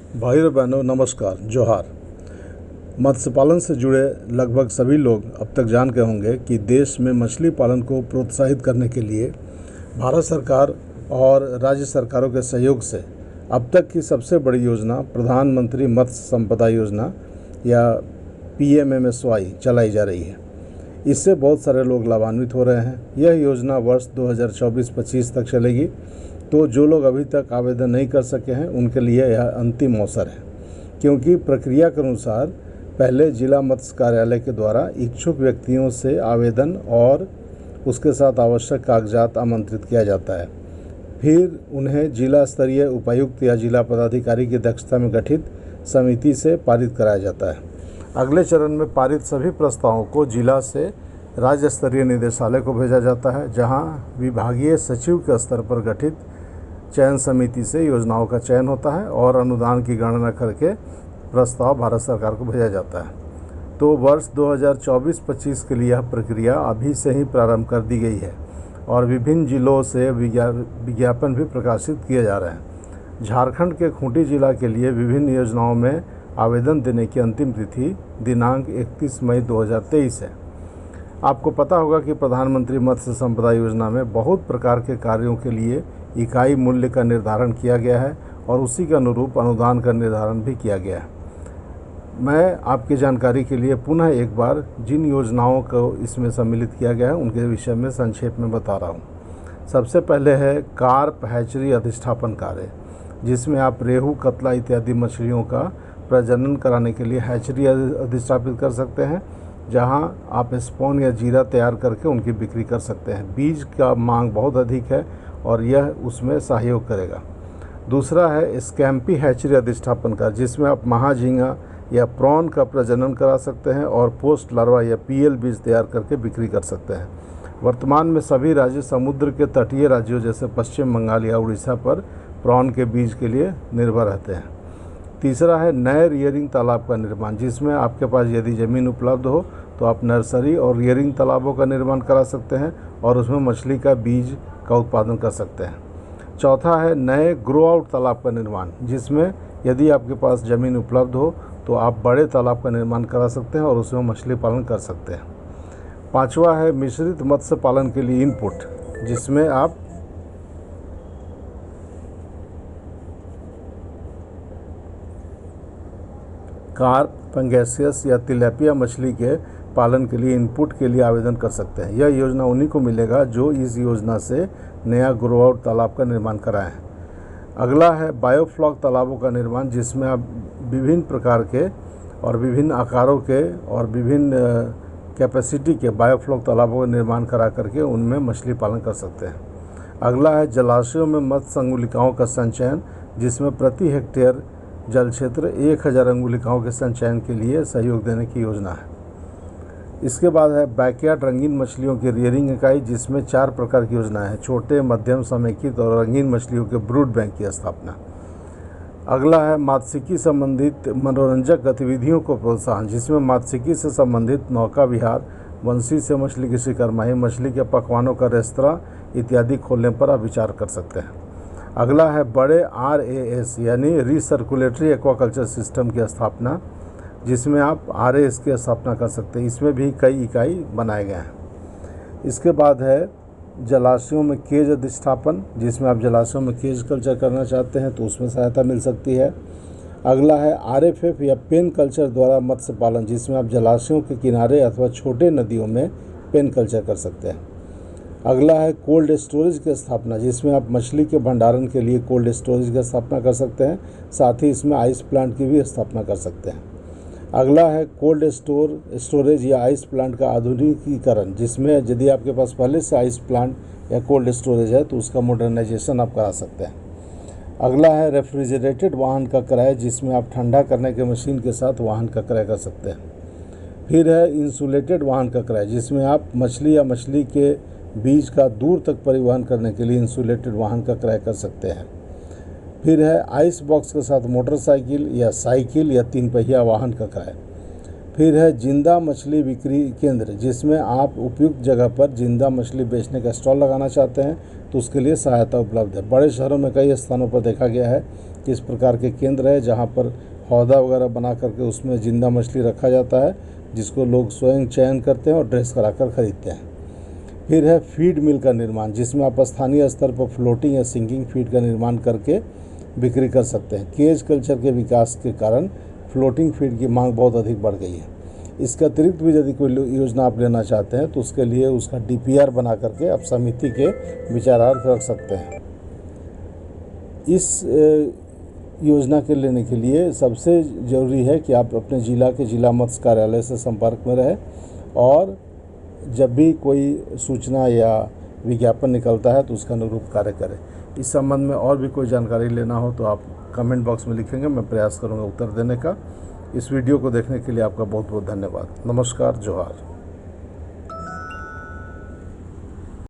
भाई और बहनों नमस्कार, जोहार। मत्स्य पालन से जुड़े लगभग सभी लोग अब तक जान गए होंगे कि देश में मछली पालन को प्रोत्साहित करने के लिए भारत सरकार और राज्य सरकारों के सहयोग से अब तक की सबसे बड़ी योजना प्रधानमंत्री मत्स्य संपदा योजना या PMMSY चलाई जा रही है। इससे बहुत सारे लोग लाभान्वित हो रहे हैं। यह योजना वर्ष 2024-25 तक चलेगी। तो जो लोग अभी तक आवेदन नहीं कर सके हैं उनके लिए यह अंतिम अवसर है, क्योंकि प्रक्रिया के अनुसार पहले जिला मत्स्य कार्यालय के द्वारा इच्छुक व्यक्तियों से आवेदन और उसके साथ आवश्यक कागजात आमंत्रित किया जाता है। फिर उन्हें जिला स्तरीय उपायुक्त या जिला पदाधिकारी की अध्यक्षता में गठित समिति से पारित कराया जाता है। अगले चरण में पारित सभी प्रस्तावों को जिला से राज्य स्तरीय निदेशालय को भेजा जाता है, जहां विभागीय सचिव के स्तर पर गठित चयन समिति से योजनाओं का चयन होता है और अनुदान की गणना करके प्रस्ताव भारत सरकार को भेजा जाता है। तो वर्ष 2024-25 के लिए यह प्रक्रिया अभी से ही प्रारंभ कर दी गई है और विभिन्न जिलों से विज्ञापन भी प्रकाशित किए जा रहे हैं। झारखंड के खूंटी जिला के लिए विभिन्न योजनाओं में आवेदन देने की अंतिम तिथि दिनांक 31 मई 2023 है। आपको पता होगा कि प्रधानमंत्री मत्स्य संपदा योजना में बहुत प्रकार के कार्यों के लिए इकाई मूल्य का निर्धारण किया गया है और उसी के अनुरूप अनुदान का निर्धारण भी किया गया है। मैं आपकी जानकारी के लिए पुनः एक बार जिन योजनाओं को इसमें सम्मिलित किया गया है उनके विषय में संक्षेप में बता रहा हूँ। सबसे पहले है कार्प हैचरी अधिष्ठापन कार्य, जिसमें आप रेहू, कतला इत्यादि मछलियों का प्रजनन कराने के लिए हैचरी अधिष्ठापित कर सकते हैं, जहां आप स्पॉन या जीरा तैयार करके उनकी बिक्री कर सकते हैं। बीज का मांग बहुत अधिक है और यह उसमें सहयोग करेगा। दूसरा है स्कैम्पी हैचरी अधिष्ठापन कार्य, जिसमें आप महाझींगा या प्रॉन का प्रजनन करा सकते हैं और पोस्ट लार्वा या PL बीज तैयार करके बिक्री कर सकते हैं। वर्तमान में सभी राज्य समुद्र के तटीय राज्यों जैसे पश्चिम बंगाल या उड़ीसा पर प्रॉन के बीज के लिए निर्भर रहते हैं। तीसरा है नए रियरिंग तालाब का निर्माण, जिसमें आपके पास यदि ज़मीन उपलब्ध हो तो आप नर्सरी और रियरिंग तालाबों का निर्माण करा सकते हैं और उसमें मछली का बीज का उत्पादन कर सकते हैं। चौथा है नए ग्रो आउट तालाब का निर्माण, जिसमें यदि आपके पास ज़मीन उपलब्ध हो तो आप बड़े तालाब का निर्माण करा सकते हैं और उसमें मछली पालन कर सकते हैं। पांचवा है मिश्रित मत्स्य पालन के लिए इनपुट, जिसमें आप कार्प, पंगेसियस या तिलैपिया मछली के पालन के लिए इनपुट के लिए आवेदन कर सकते हैं। यह योजना उन्हीं को मिलेगा जो इस योजना से नया ग्रो आउट तालाब का निर्माण कराएं। अगला है बायोफ्लॉक तालाबों का निर्माण, जिसमें आप विभिन्न प्रकार के और विभिन्न आकारों के और विभिन्न कैपेसिटी के बायोफ्लॉक तालाबों का निर्माण करा करके उनमें मछली पालन कर सकते हैं। अगला है जलाशयों में मत्स्य अंगुलिकाओं का संचयन, जिसमें प्रति हेक्टेयर जल क्षेत्र 1000 अंगुलिकाओं के संचयन के लिए सहयोग देने की योजना है। इसके बाद है बैकयार्ड रंगीन मछलियों की रियरिंग इकाई, जिसमें 4 प्रकार की योजनाएं हैं: छोटे, मध्यम, समेकित और रंगीन मछलियों के ब्रूड बैंक की स्थापना। अगला है मात्स्यिकी संबंधित मनोरंजक गतिविधियों को प्रोत्साहन, जिसमें मात्स्यिकी से संबंधित नौका विहार, वंशी से मछली की शिकारमाही, मछली के पकवानों का रेस्तरां इत्यादि खोलने पर आप विचार कर सकते हैं। अगला है बड़े RAS यानी रिसर्कुलेटरी एक्वाकल्चर सिस्टम की स्थापना, जिसमें आप RAS की स्थापना कर सकते हैं। इसमें भी कई इकाई बनाए गए हैं। इसके बाद है जलाशयों में केज अधिष्ठापन, जिसमें आप जलाशयों में केज कल्चर करना चाहते हैं तो उसमें सहायता मिल सकती है। अगला है RFF या पेन कल्चर द्वारा मत्स्य पालन, जिसमें आप जलाशयों के किनारे अथवा छोटे नदियों में पेन कल्चर कर सकते हैं। अगला है कोल्ड स्टोरेज की स्थापना, जिसमें आप मछली के भंडारण के लिए कोल्ड स्टोरेज की स्थापना कर सकते हैं, साथ ही इसमें आइस प्लांट की भी स्थापना कर सकते हैं। अगला है कोल्ड स्टोरेज या आइस प्लांट का आधुनिकीकरण, जिसमें यदि आपके पास पहले से आइस प्लांट या कोल्ड स्टोरेज है तो उसका मॉडर्नाइजेशन आप करा सकते हैं। अगला है रेफ्रिजरेटेड वाहन का क्रय, जिसमें आप ठंडा करने के मशीन के साथ वाहन का क्रय कर सकते हैं। फिर है इंसुलेटेड वाहन का क्रय, जिसमें आप मछली या मछली के बीज का दूर तक परिवहन करने के लिए इंसुलेटेड वाहन का क्रय कर सकते हैं। फिर है आइस बॉक्स के साथ मोटरसाइकिल या साइकिल या 3 पहिया वाहन का क्रय। फिर है जिंदा मछली बिक्री केंद्र, जिसमें आप उपयुक्त जगह पर जिंदा मछली बेचने का स्टॉल लगाना चाहते हैं तो उसके लिए सहायता उपलब्ध है। बड़े शहरों में कई स्थानों पर देखा गया है कि इस प्रकार के केंद्र है जहां पर हौदा वगैरह बना करके उसमें जिंदा मछली रखा जाता है, जिसको लोग स्वयं चयन करते हैं और ड्रेस कराकर खरीदते हैं। फिर है फीड मिल का निर्माण, जिसमें आप स्थानीय स्तर पर फ्लोटिंग या सिंकिंग फीड का निर्माण करके बिक्री कर सकते हैं। केज कल्चर के विकास के कारण फ्लोटिंग फीड की मांग बहुत अधिक बढ़ गई है। इसके अतिरिक्त भी यदि कोई योजना आप लेना चाहते हैं तो उसके लिए उसका DPR बना करके आप समिति के विचारार्थ रख सकते हैं। इस योजना के लेने के लिए सबसे ज़रूरी है कि आप अपने जिला के जिला मत्स्य कार्यालय से संपर्क में रहें और जब भी कोई सूचना या विज्ञापन निकलता है तो उसका अनुरूप कार्य करें। इस संबंध में और भी कोई जानकारी लेना हो तो आप कमेंट बॉक्स में लिखेंगे, मैं प्रयास करूंगा उत्तर देने का। इस वीडियो को देखने के लिए आपका बहुत बहुत धन्यवाद। नमस्कार, जोहार।